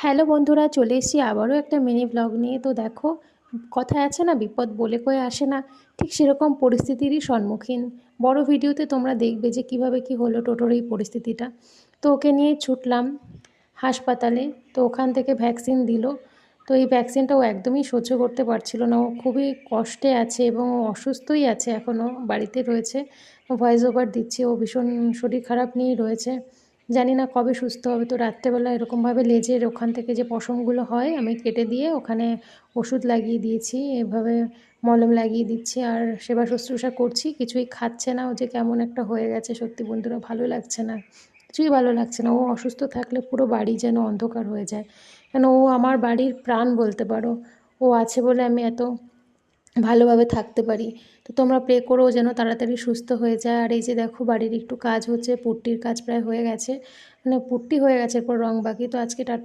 Hello বন্ধুরা, চলে এসেছি আবারও একটা মিনি ব্লগ নিয়ে। তো দেখো, কথায় আছে না, বিপদ বলে কয়ে আসে না, ঠিক সেরকম পরিস্থিতিরই সম্মুখীন। বড় ভিডিওতে তোমরা দেখবে যে কিভাবে কি হলো টোটোর এই পরিস্থিতিটা। তো ওকে নিয়ে ছুটলাম হাসপাতালে। তো ওখান থেকে ভ্যাকসিন দিল। তো এই ভ্যাকসিনটা ও একদমই সহ্য করতে পারছিল না, ও খুবই কষ্টে আছে এবং ও অসুস্থই আছে, এখনও বাড়িতে রয়েছে। ভয়েস ওভার দিচ্ছে, ও ভীষণ শরীর খারাপ নিয়েই রয়েছে। জানি না কবে সুস্থ হবে। তো রাত্রেবেলা এরকমভাবে লেজের ওখান থেকে যে পশমগুলো হয় আমি কেটে দিয়ে ওখানে ওষুধ লাগিয়ে দিয়েছি, এভাবে মলম লাগিয়ে দিচ্ছি আর সেবা শুশ্রূষা করছি। কিছুই খাচ্ছে না, ও যে কেমন একটা হয়ে গেছে, সত্যি বন্ধুরা ভালো লাগছে না, কিছুই ভালো লাগছে না। ও অসুস্থ থাকলে পুরো বাড়ি যেন অন্ধকার হয়ে যায়, কেন ও আমার বাড়ির প্রাণ বলতে পারো। ও আছে বলে আমি এত ভালোভাবে থাকতে পারি। তো তোমরা প্রে করো যেন তাড়াতাড়ি সুস্থ হয়ে যায়। আর এই যে দেখো, বাড়ির একটু কাজ হচ্ছে, পুট্টির কাজ প্রায় হয়ে গেছে, মানে পুট্টি হয়ে গেছে, এরপর রং বাকি। তো আজকে টাটা।